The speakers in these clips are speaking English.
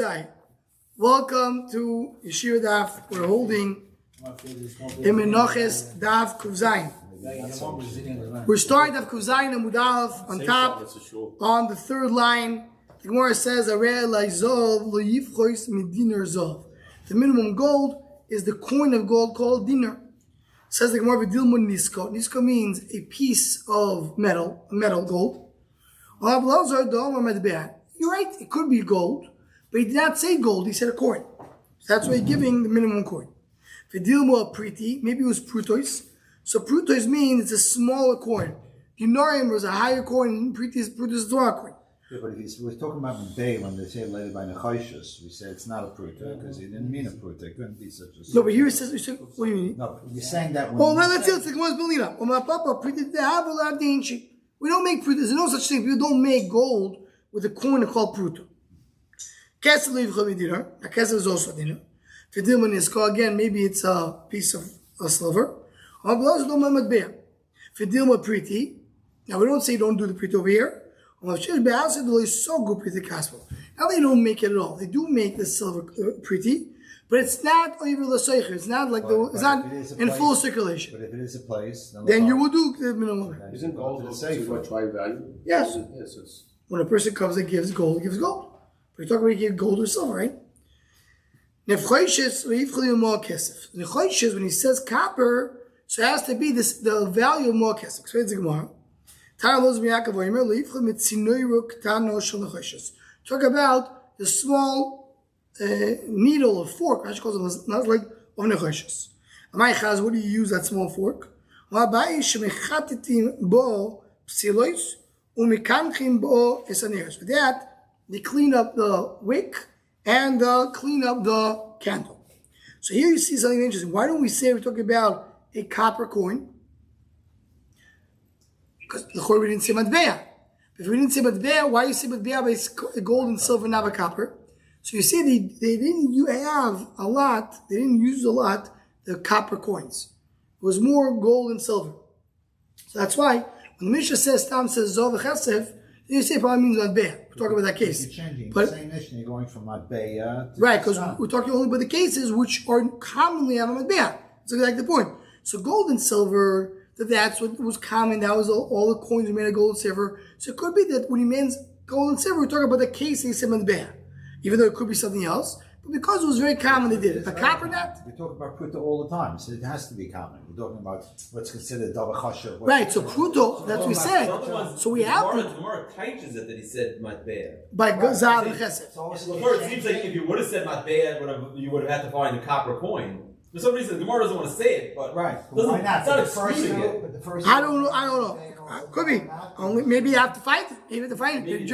Hi. Welcome to Yeshiva Daf. We're holding in Menachos Daf Kuvzayin. We're starting Daf Kuvzayin and Mudalef on top, on the third line. The Gemara says, the minimum gold is the coin of gold called dinar. Says the Gemara, Nisko. Nisko means a piece of metal, gold. You're right, it could be gold, but he did not say gold, he said a coin. So that's why he's giving the minimum coin. Priti, maybe it was prutois. So prutois means it's a smaller coin. Dinarim was a higher coin, and prutois is a smaller coin. Yeah, but if we're talking about Medei, when they say later by Menachos, we say it's not a pruta, because he didn't mean a pruta. It couldn't be such a... No, but here it says, what do you mean? No, you're saying that when... Well, let's see, it's the Gemara's building up. We don't make pruta. There's no such thing. People don't make gold with a coin called pruta. Kesel dinar. A kesel is also dinar. Fidilman is called, again, maybe it's a piece of a silver. Fidilma priti. Now we don't say don't do the priti over here. Now they don't make it at all. They do make the silver priti, but it's not over the seicher. It's not like it's not in full circulation. But if it is a place, then you will do the minimum. Isn't gold a trade value? Yes. Yes. When a person comes and gives gold, he gives gold. But you're talking about give gold or silver, right? Nefchoishes, when he says copper, so it has to be the value of more kesef. So it's a Gemara. Talk about the small needle or fork. Rashi calls it not like of nechoshes. What do you use that small fork? That they clean up the wick and clean up the candle. So here you see something interesting. Why don't we say we're talking about a copper coin? Because we didn't say matbeah. If we didn't say matbeah, why you say matbeah by gold and silver, not by copper? So you see they didn't have a lot, they didn't use a lot the copper coins. It was more gold and silver. So that's why when the Mishnah says Tam says Zov Yechezkel, you say it probably means matbeah. We're talking about that case. You're changing but, the same Mishnah, you're going from matbeah to... Right, because we're talking only about the cases which are commonly have a matbeah. That's exactly the point. So gold and silver, that's what was common. That was all the coins were made of gold and silver. So it could be that when he means gold and silver, we're talking about the case he said matbeah. Even though it could be something else. But because it was very common, they did it. But copper, not. We talk about pruta all the time, so it has to be common. We're talking about what's considered double chasher. Right, so pruto, that's what we said. So we have to. The Gemara teaches it that he said matbeah. By Zav Yechezkel. It seems like if you would have said matbeah, you would have had to find the copper coin. For some reason, the Gemara doesn't want to say it, but right. Why not? It's not excusing it. I don't know. Could be. Maybe you have to find it. Maybe you have to find it.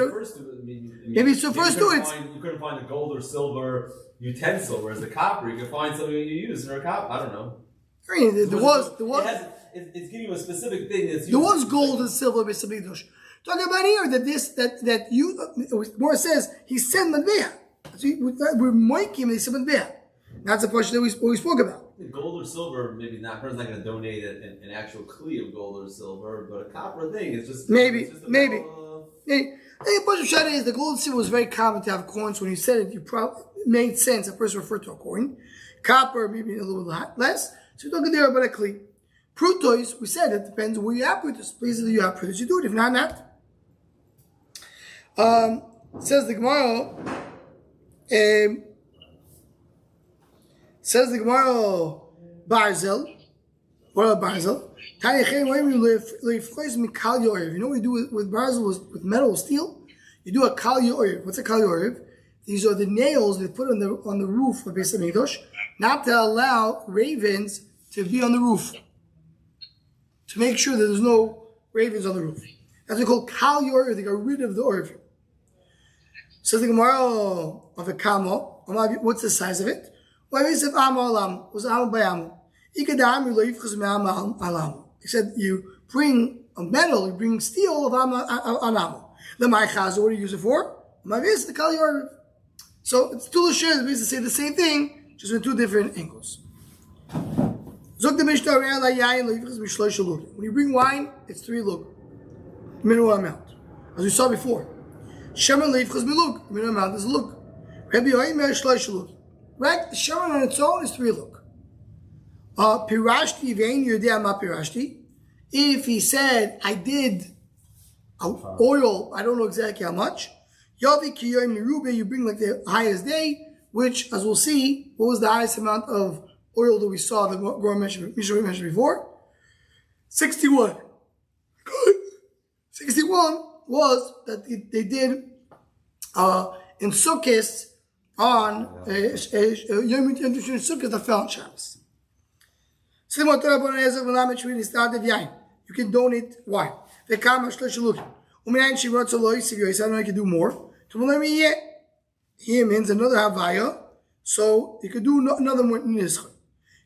Maybe it's the first two. You couldn't find a gold or silver utensil, whereas the copper, you can find something you use in a copper. I don't know. There was. It's giving you a specific thing. There was gold and silver. Talking about here that More says he said matbeah. We're making him. He said matbeah. That's the question that we spoke about. Gold or silver, maybe not. A person's not going to donate an actual kli of gold or silver, but a copper thing is just maybe. The bunch of shada is the gold and silver was very common to have coins. When you said it, you probably made sense. A person referred to a coin. Copper, maybe a little bit less. So you're talking there about a kli. Prutois, we said it depends where you have prutois. Please, if you have prutois, you do it. If not, not. Says the Gemara. Says the Gemara, Barzel. What about Barzel? You know what you do with Barzel, with metal, steel? You do a kal yo'ev. What's a kal yo'ev? These are the nails they put on the roof of Beis Hamikdash, not to allow ravens to be on the roof. To make sure that there's no ravens on the roof. That's what they call kal yo'ev. They got rid of the orev. Says the Gemara of a camel. What's the size of it? He said, you bring a metal, you bring steel of Amamo. The Maichaz, what do you use it for? The Kali Yorev. So it's two shares, we say the same thing, just in two different angles. When you bring wine, it's 3 lug. Minimum amount. As we saw before. Shemen leifchus milug. Minimum amount is lug. Rabbi Oimer shlosh lug. Right? The Shaman on its own is 3 lug. Pirashti vein yodea ma pirashti. If he said, I did oil, I don't know exactly how much. Yavi kiyoim merube, you bring like the highest day, which, as we'll see, what was the highest amount of oil that we saw that Gora mentioned before? 61. Good. 61 was that they did in Sukkot on Yom Sukkot that fell on Shabbos. You can donate wine. He means another Havaya, so you could do another more Nishcha.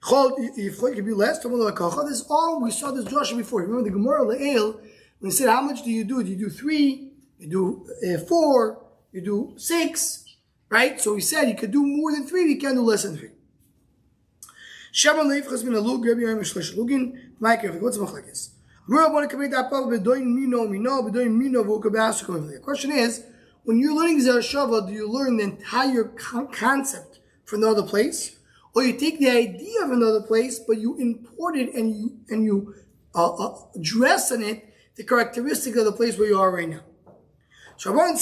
It could be less. This is all we saw this Joshua before. Remember the Gemara Le'el, when he said, how much do you do? Do you do 3? You do 4? You do 6? Right? So he said you could do more than 3, you can't do less than 3. Shaban Leif has been a lug, Rabbi Yom Shlosh Lugin, Mike, what's the machlekes? The question is, when you're learning Zereshava, do you learn the entire concept from another place? Or you take the idea of another place, but you import it and you dress in it the characteristic of the place where you are right now. So you learn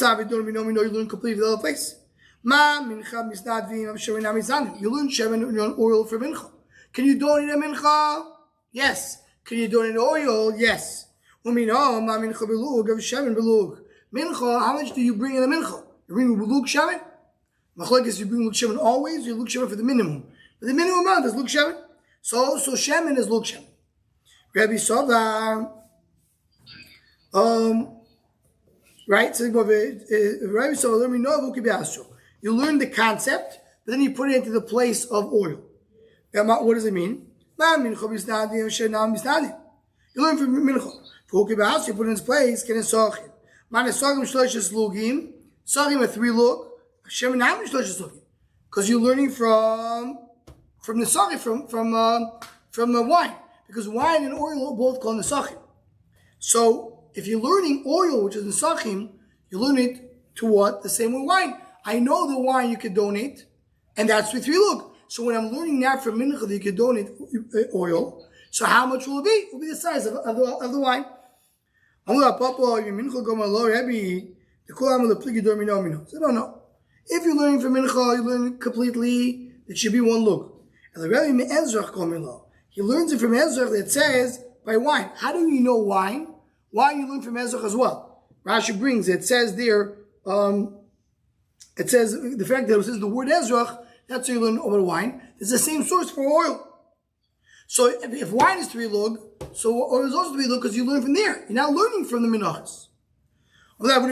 completely the other place. You learn Shemen oil for Mincha. Can you donate a Mincha? Yes. Can you donate oil? Yes. Mincha, how much do you bring in a Mincha? You bring Lug Shemen? Machlekes, you bring Lug Shemen always, you Lug Shemen for the minimum. But the minimum amount is Lug Shemen. So Shemen is Lug Shemen. Rabbi Sovar, right? So Rabbi Sovar, let me know you learn the concept, but then you put it into the place of oil. What does it mean? You learn from Mincha. You put it in its place, because you're learning from the Sachim, from the wine. Because wine and oil are both called Nesachim. So if you're learning oil, which is Nesachim, you learn it to what? The same with wine. I know the wine you could donate, and that's with 3 lug. So when I'm learning now from Mincha that you could donate oil, so how much will it be? It will be the size of the wine. I don't know. If you're learning from Mincha, you learn completely, it should be 1 lug. And the Rebbe he learns it from Ezrach that says by wine. How do you know wine? Wine you learn from Ezrach as well. Rashi brings it says there, it says the fact that it says the word Ezrach, that's how you learn about wine. It's the same source for oil. So if wine is 3 lug, so oil is also 3 lug because you learn from there. You're not learning from the Menachos. Can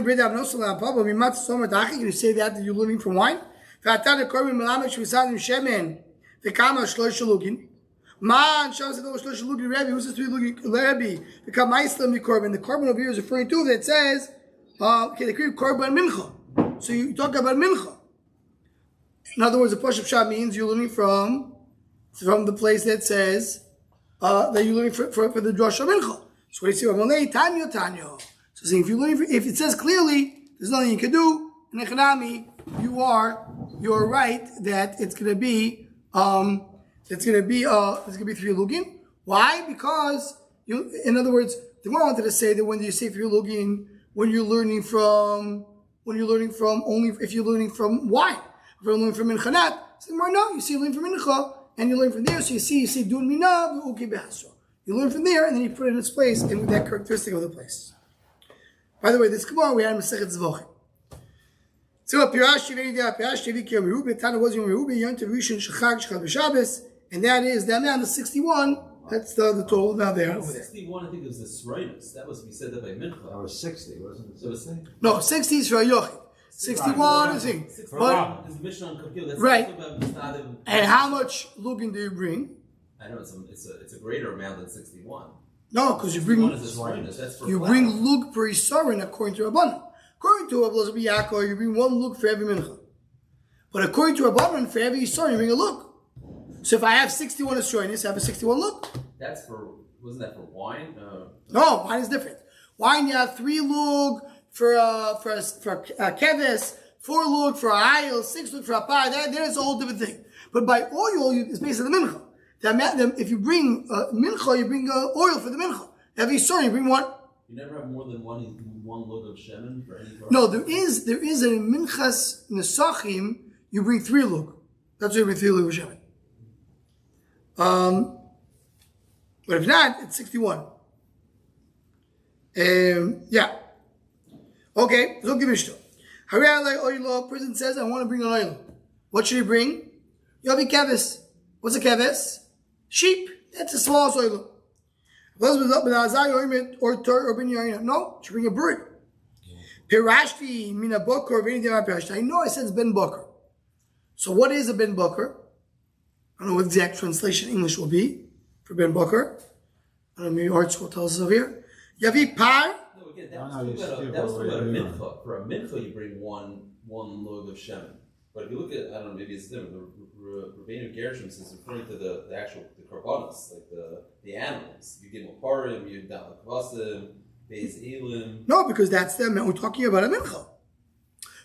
you say that you're learning from wine? Man, Shabbos Adol Shlosh Lugi Rebbe. Who says 3 Lugi Rebbe? The Kamaislam Korban. The Korban over here is referring to that says, okay, the Korban Mincha. So you talk about Mincha. In other words, the Push Up Shah means you're learning from the place that says that you're learning for the Drasha Mincha. So what do you say? Amalei Tanyo Tanyo. So saying if it says clearly, there's nothing you can do. In Echanami, you're right that it's going to be. It's going to be 3 lugin. Why? Because in other words, the Gemara wanted to say that when you say 3 lugin, when you're learning from only if you're learning from wine, if you're learning from Minchanat, so no, you see you learn from Mincha and you learn from there. So you see Dun Mina Uki Behasro. You learn from there and then you put it in its place and with that characteristic of the place. By the way, this Gemara we had in Masechet Zvachim. So Pirash Shivik Yom Yehubi, Tana was Yom Yehubi, Yom Tov Rishon Shechag Shechad B'Shabbos. And that is the amount of 61. That's the total now there. 61, I think it was the Sroinus. That was, we said that by Mincha. That was 60, wasn't it? So it's saying? No, 60 is for a Yochid. 61 is thing. But there's a Mishnah on Kapil. That's right. About and how much lugin do you bring? I know it's a greater amount than 61. No, because you bring bring lug per isarin according to Rabbanan. According to Rabbi Yaakov, you bring 1 lug for every mincha. But according to Rabbanan, for every isarin you bring a lug. So if I have 61 Esroinis, I have a 61 lug. Wasn't that for wine? No, wine is different. Wine, you have 3 lug for keves, 4 lug for a aisle, 6 lug for a par. Then it's a whole different thing. But by oil, it's based on the mincha. If you bring mincha, you bring oil for the mincha. Every story, you bring one. You never have more than one lug of shemen for any part? No, there is a minchas nesachim. You bring 3 lug. That's why you bring 3 lug of shemen. But if not, it's 61. Yeah. Okay, look at Mishnah. Person says, I want to bring an oil. What should he bring? Yavi keves. What's a keves? Sheep. That's the smallest oil. No, should bring a bird. Pirashti mina boker. I know I said it's ben boker. So what is a ben boker? I don't know what the exact translation in English will be for ben boker. I don't know, maybe Art School tells us over here. Yavi par. No, again, that was talking about a mincha. For a mincha, you bring one lug of shemen. But if you look at, I don't know, maybe it's different. The Rabbeinu Gershom is referring to the actual korbanos, like the animals. You give them a parim, you down the kvasim, beis elim. No, because that's the amount we're talking about a mincha.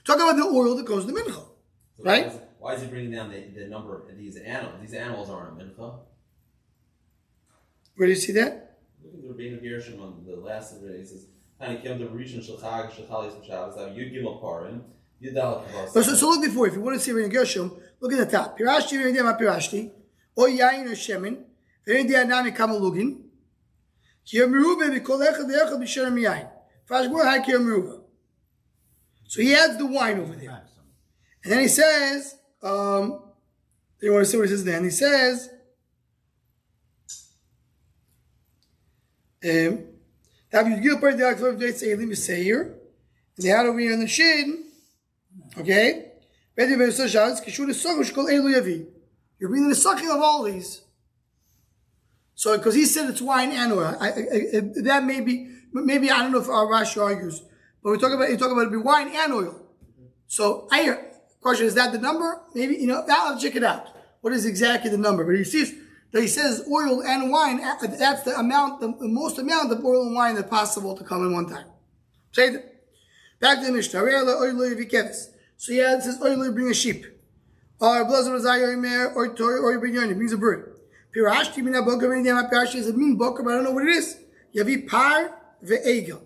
Talking about the oil that goes to the mincha, So right? Why is he bringing down the number of these animals? These animals aren't a mincha. Where do you see that? Look at the Rabbeinu Gershom on the last of it. He says, "Tani kem the rishon shalchag shachalis b'shabbos. You give them a parim." So look before, if you want to see Rabbeinu Gershom, look at the top. Pirashti v'nidiyah ma pirashti, o yayin o shemen, v'nidiyah nami kamalugin, ki yamiruva v'kol echad v'echad b'sherem yayin. Fashgor ha ki yamiruva. So he adds the wine over there. And then he says, you want to see what he says then? He says, have you give part of the Akhlov Dates Eilim Yisayir, and they had over here in the Shin. Okay? You're bringing the sucking of all these. So, because he said it's wine and oil. That maybe I don't know if our Rashi argues, but you're talking about it be wine and oil. So, question, is that the number? Maybe, I'll check it out. What is exactly the number? But he says oil and wine, that's the amount, the most amount of oil and wine that's possible to come in one time. Say that. Back to the Mishnah. So yeah, it says, you bring a sheep. Or you bring yarn, it brings a bird. Pirashti mina boker, pirashti is a mean boker, but I don't know what it is. Yavi par ve'egel.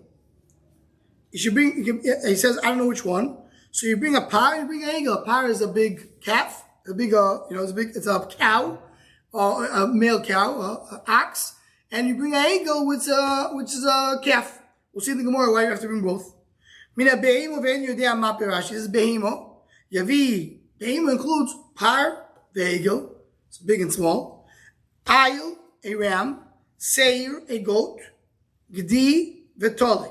You should bring, he says, I don't know which one. So you bring a par, you bring an egel. A par is a big calf, it's a cow, a male cow, an ox. And you bring an egel, which is a calf. We'll see in the Gemara why you have to bring both. Mina behemo ve'en yodea ma pirashi. This is behemo. Yavi. Behemo includes par, ve'egel. It's big and small. Ayil, a ram. Seir, a goat. Gdi, ve'tole.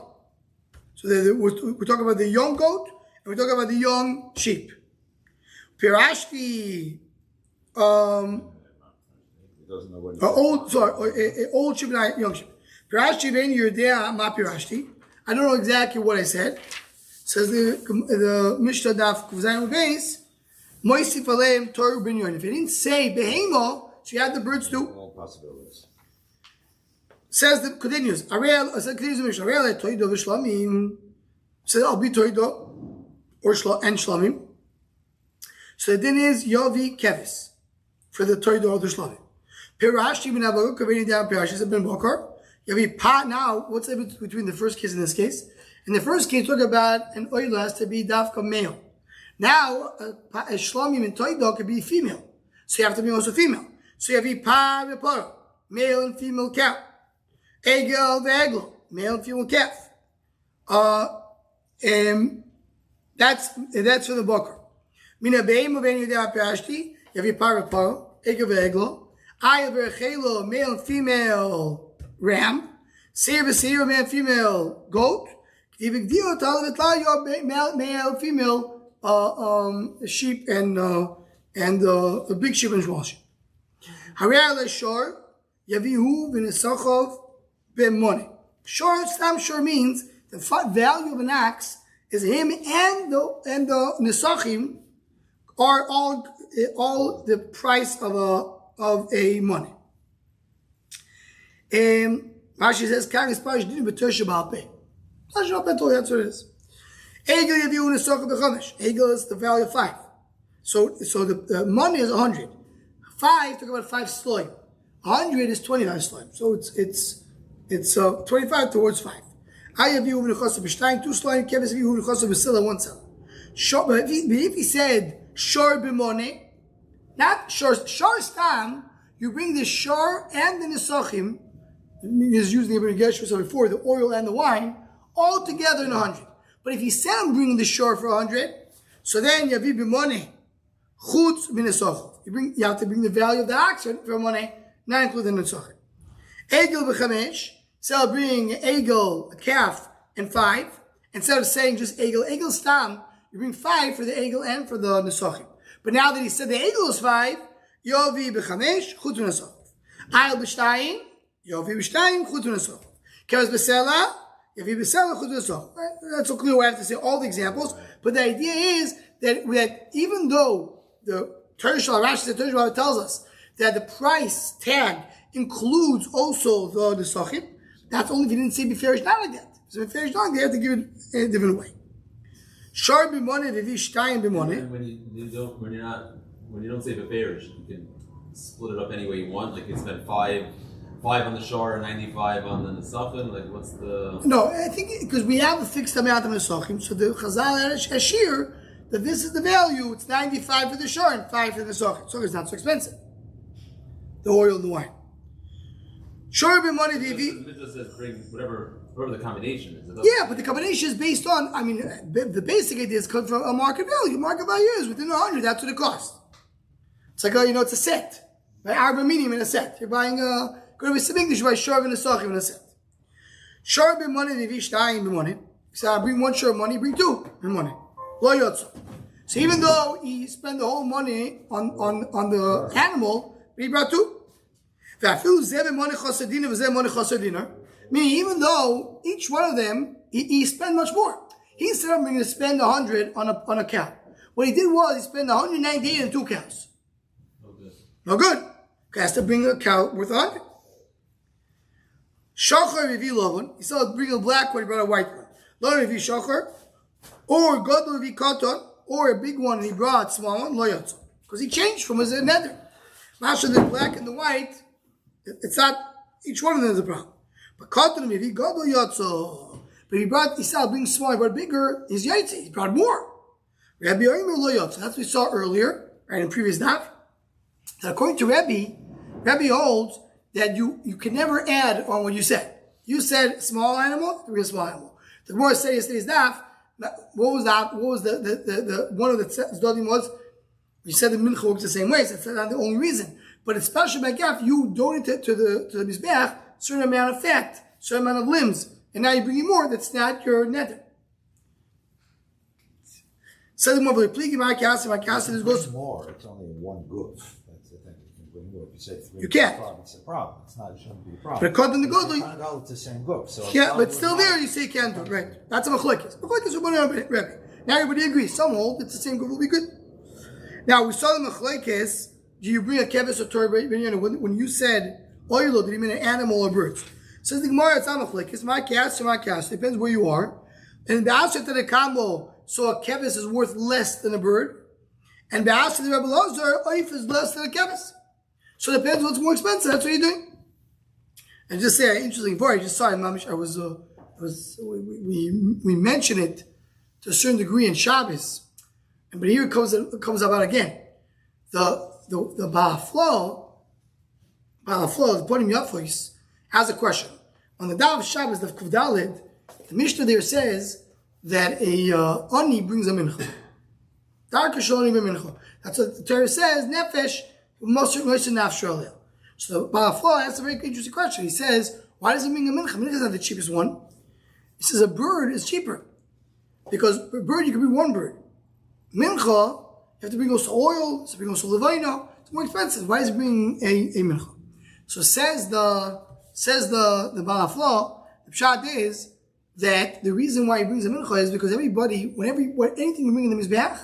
So we're talking about the young goat, and we're talking about the young sheep. Pirashti, He doesn't know what old sheep and a young sheep. Pirashti ve'en yodea ma pirashti. I don't know exactly what I said. Says the Mishnah Daf Kuvzayin Beis, Moisif Aleim Torah Ben Yoin. If he didn't say Behemo, so you had the birds too. all possibilities. Says the continues. Continues the Mishnah. Ariel Toido v'Shlamim. Says I'll be Toido and Shlamim. So the din is Yovi Kevis for the Toido or the Shlamim. Pirashti ben Abaru Kaveni down Pirashti ben Bokar. Yavi Pa. Now, what's the difference between the first case and this case? In the first case, talk about an oil has to be dafka male. Now, a shlomim and toido could be female. So you have to be also female. So you have pa v'paro, male and female cow. Egel v'eglo, male and female calf. That's for the boker. Mina beim of any day pirashti, you have pa v'paro, egel v'eglo. Ayel v'echelo, male and female ram. Seir v'seir, male and female goat. Male, female, sheep and the big sheep and small sheep. Shor stam shor means the value of an ox is him and the nesachim are all the price of a money. Rashi says, that's what it is. Egel yaviu nesochim b'chamesh. Egel is the value of 5. So the money is 100. 5, talk about 5 sloim. 100 is 25 sloim. So it's 25 towards 5. I yaviu b'nechasa b'shtayim 2 sloim. Keves yaviu b'nechasa b'sila 1 sela. But if he said shor b'moneh, not shor stam, you bring the shor and the nesachim. Is using the Yechezkel so before the oil and the wine all together in 100. But if he said I'm bringing the shor for 100, so then yavi b'moneh chutz b'nesachim. You have to bring the value of the oxen for money, not including the nesachim. Egel b'chamesh. So I'll bring egel, a calf, and 5 instead of saying just egel stam. You bring 5 for the egel and for the nesachim. But now that he said the egel is 5, yavi b'chamesh chutz b'nesachim. Ayel b'shtayim. Yovi b'shtayim chutz v'nesachim. Kevas b'sela, yovi b'sela chutz v'nesachim. That's so clear. I have to say all the examples, but the idea is that even though the Rashi tells us that the price tag includes also the nesachim, that's only if you didn't say b'ferish not like that. So b'ferish not, they have to give it a different way. Shar b'moneh v'vi shtayim b'moneh. When you don't say b'ferish, you can split it up any way you want. Like you spend 5 on the shor and 95 on the nesachim. Like what's the? No, I think because we have a fixed amount of nesachim, so the Chazal Ashir that this is the value. It's 95 for the shor and 5 for the nesachim. So it's not so expensive. The oil and the wine. Shor b'moneh v'vi. It just says bring whatever the combination is. Yeah, but the combination is based on. I mean, the basic idea is come from a market value. Market value is within 100. That's what it costs. It's like it's a set. Right? Arba minim in a set. You're buying a. Go to some English, you buy shor v'nesachim in a set. Shor b'moneh v'vi shtayim b'moneh. So I bring 1 shor of money, bring 2 b'moneh. Lo yotzo. So even though he spent the whole money on the animal, he brought 2. V'afilu zeh b'moneh chasar dinar v'zeh b'moneh chasar dinar. Meaning, even though each one of them he spent much more. He said, "I'm going to spend 100 on a cow." What he did was he spent 198 on 2 cows. No good. He has to bring a cow worth 100. Shachar v'vi lovon. He said, bring a black one, he brought a white one. Lo v'vi shachar. Or gadol v'vi katan. Or a big one, and he brought a small one. Lo yotzo. Because he changed from his nether. Masha, the black and the white, it's not, each one of them is a problem. But katan v'vi gadol yotzo. But he said, I'll bring small, he brought bigger, he's yaitze. He brought more. Rabbi Yoimer lo yotzo. That's what we saw earlier, right, in previous daf. That according to Rabbi holds that you can never add on what you said. You said small animal, bring a small animal. The Gemara said yesterday's daf. What was that? What was the one of the tzaddim was? You said the mincha works the same way. So that's not the only reason. But it's special by gaf. You donate to the mizbeach certain amount of fat, certain amount of limbs, and now you're bringing more. That's not your nether. So the more pligi my casa goes more. It's only 1 goof. That's the thing. If you say 3, you can't. It's a problem. It shouldn't be a problem. But according to the Godly, it's the same goof. So yeah, but still there you say you can't do it, right? That's a machlekes. Machlekes is one Rabbi. Now everybody agrees. Some hold it's the same goof will be good. Now we saw the machlekes. Do you bring a keves or Torah? When you said oilo, did you mean an animal or birds? Says the Gemara, it's not machlekes. My cast depends where you are. And the answer to the combo, so a keves is worth less than a bird. And the answer to the Rebbe Lazar, oif is less than a keves. So it depends what's more expensive. That's what you're doing. And just say an interesting part. I just saw it, Mamish. We mentioned it to a certain degree in Shabbos, but here it comes about again. The Ba'aflo, the Ponim Yafos, has a question. On the Dav Shabbos, the Kuvdalid, the Mishnah there says that a ani brings a mincha. That's what the Torah says. Nefesh. So the Ba'aflo asks a very interesting question. He says, why does it bring a mincha? Mincha is not the cheapest one. He says a bird is cheaper. Because a bird, you can bring 1 bird. Mincha, you have to bring also oil, you have to bring also levaino. It's more expensive. Why is it bringing a mincha? So says the Ba'aflo, the pshat is that the reason why he brings a mincha is because everybody, anything you bring in the mizbeach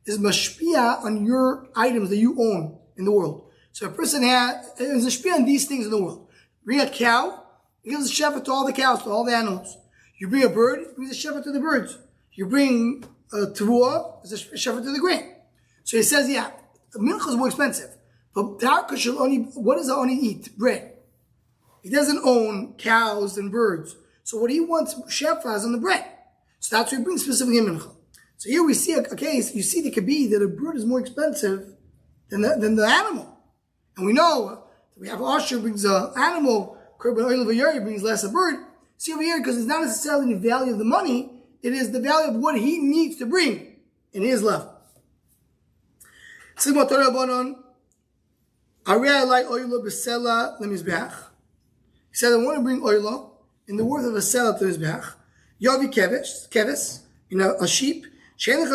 is mashpia on your items that you own in the world. So a person is a shpia on these things in the world. Bring a cow, he gives a shepherd to all the cows, to all the animals. You bring a bird, he brings a shepherd to the birds. you bring teruah as a shefa to the grain. So he says, yeah, mincha is more expensive. But what does the oni eat? Bread. He doesn't own cows and birds. So what he wants shefa is on the bread. So that's what he brings specifically in mincha. So here we see a case, you see, it could be that a bird is more expensive than the animal. And we know we have Asher brings an animal, Korban Oil of a Yari brings less a bird. See over here, because it's not necessarily the value of the money, it is the value of what he needs to bring in his level. He said, I want to bring oil in the worth of a selah to his beach. Yavi keves, a sheep. Shekar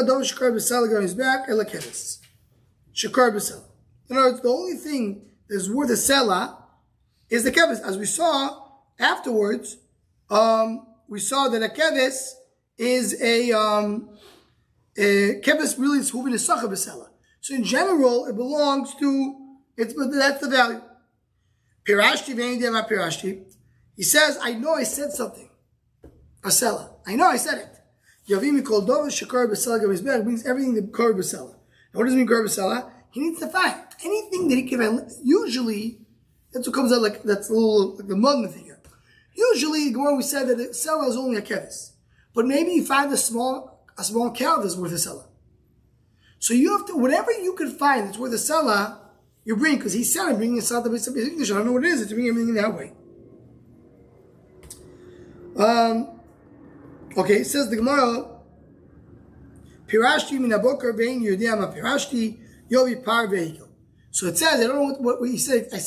b'sela. In other words, the only thing that is worth a selah is the keves. As we saw afterwards, we saw that a keves is a keves really is moving a sacha b'sela. So in general, it belongs to it's. But that's the value. Pirashti v'einidem pirashti. He says, I know I said something. A selah. I know I said it. Yavimi called Dova Shekar B'Sela Gavizbech brings everything to Kar B'Sela. Now what does it mean Kar B'Sela? He needs to find anything that he can. Usually, that's what comes out like that's a little like the Magna figure. Usually, when we said that the selah is only a kevis, but maybe you find a small cow that's worth a selah. So you have to whatever you can find that's worth a selah, you bring because he said I'm bringing a selah to B'Sela English. I don't know what it is. It's bringing everything that way. Okay, it says the Gemara, Pirashti min abokar vein yudiyam pirashti yovi par vehikel. So it says, I don't know what he said. I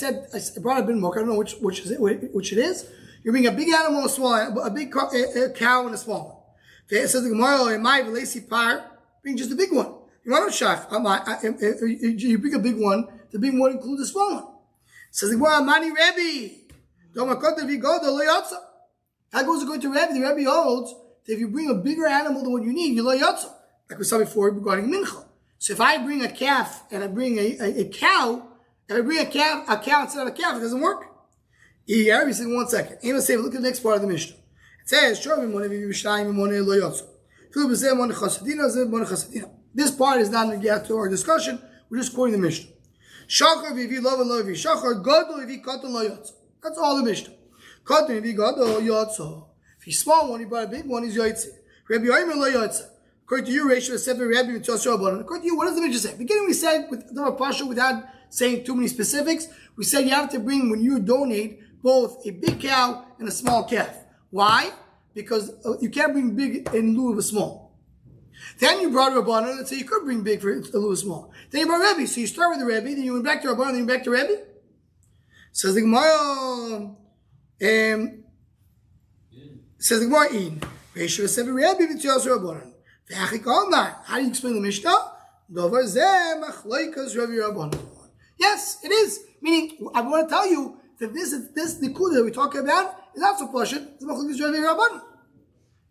brought up in book. I don't know which it is. You bring a big animal and a small animal, a big cow and a small one. It says the Gemara, "Emai velesi par." Bring just a big one. You want to shaf? You bring a big one. The big one includes a small one. It says the Gemara, "Mani Rebbe." How goes it going to Rebbe? The Rebbe holds that if you bring a bigger animal than what you need, you lo yotza. Like we saw before regarding mincha. So if I bring a calf and I bring a cow, and I bring a cow instead of a calf, it doesn't work. Rebbe said, 1 second. Look at the next part of the Mishnah. It says, this part is not going to our discussion. We're just quoting the Mishnah. That's all the Mishnah. If he's small one, he brought a big one, he's yotzei. According to you, ratio of 7 Rabbi and According to you, what does the Mishnah say? Beginning we said, without saying too many specifics, we said you have to bring, when you donate, both a big cow and a small calf. Why? Because you can't bring big in lieu of a small. Then you brought a Rabbanan and so you could bring big for in lieu of small. Then you brought Rebbe. So you start with the Rebbe, then you went back to Rabbanan, then you went back to Rebbe. Says the Gemara, in ratio of 7 Rebbe and Rabbanan. How do you explain the Mishnah? Yes, it is. Meaning, I want to tell you that this Nikuda that we talk about is not so pashut. It's Machlokes Rabbi Rabbanan,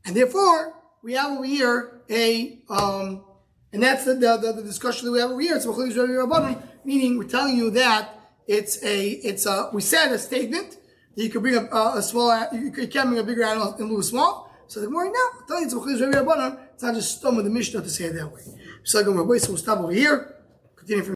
and therefore we have over here and that's the discussion that we have over here. It's Machlokes Rabbi Rabbanan, meaning we're telling you that we said a statement that you could bring a small, you can't bring a bigger animal in lieu of small. So the morning now, I'm telling you, it's Machlokes Rabbi Rabbanan. It's not just stum with the Mishnah to say it that way. So we'll stop over here. Continue from